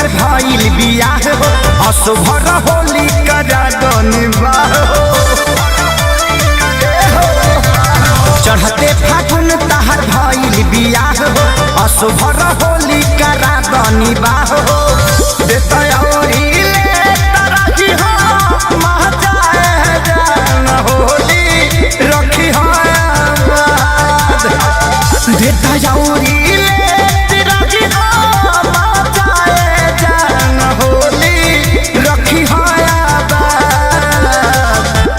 तहर भइल बियाह हो असुभर होली करा गनिबाह चढ़ते फागुन तहर भइल बियाह हो असुभर होली करा गनिबाह देता औरी ले तरही हो महजाए जान होली रखी हो आबाद देता औरी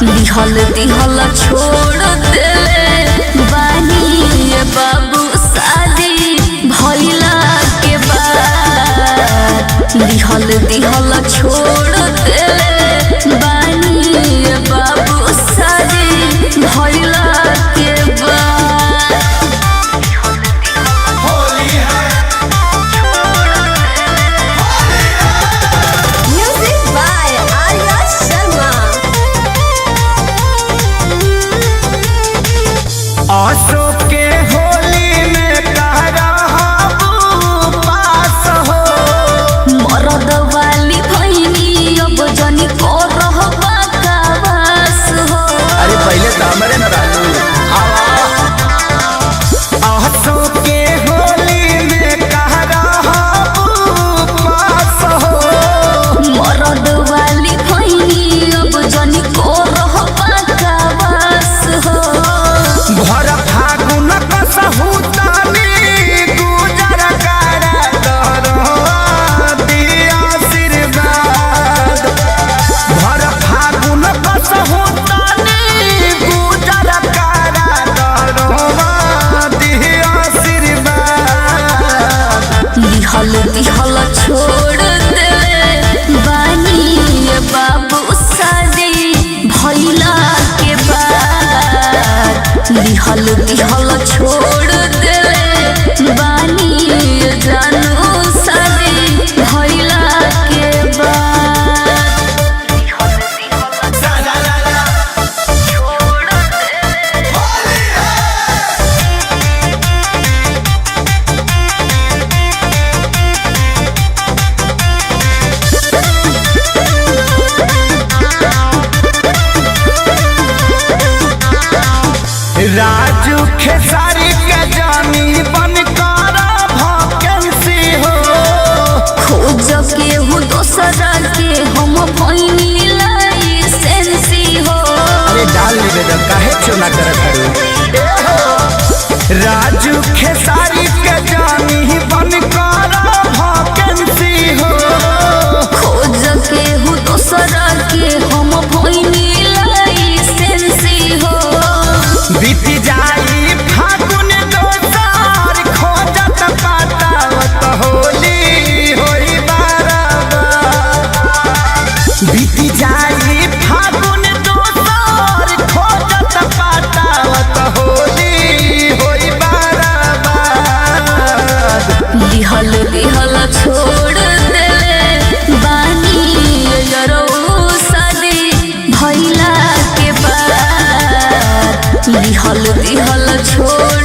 दिहल दिहल छोड़ देले बानी बाबू शादी भइला के बाद दिहल दिहल छोड़ देले बानी बाबू शादी भइला के बाद होली है म्यूजिक बाय आर्या शर्मा अशोक के होली में कहरा पास हो मरद वाली भैनी अब जनी को रहबा कावास हो अरे पहले तो हमारे न राजू अशोक के होली में कहरा पास हो मरद वाली भैनी अब जनी को रहबा कावास हो भर फागुन कसहुतानी गुजर करा दिया आशीर्वाद भर फागुन कसहुतानी गुजर करा दिया आशीर्वाद दिहल दिहल छोड़ देले बानी बाबू शादी भइला के बाद दिहल दिहल छोड़ देले बानी जानू शादी भइला के बाद राजू खेसारी के जानी बन करा भकेंसी हो खोज के हूँ दोसरा के हम भइनी लाइसेंसी हो अरे डाल ले बेटा काहे चुना करत हरु राजू खेसारी के जानी बन करा भकेंसी हो खोज के हूँ दोसरा के हम भइनी लाइसेंसी हो बीती जाई फागुन दोसार खोजत पातावत होली होई बाराबार बीती जाई फागुन दोसार खोजत पातावत होली होई बाराबार दिहल दिहल छोड़ देले बानी यरो शादी भइला के बाद दिहल दिहल छोड़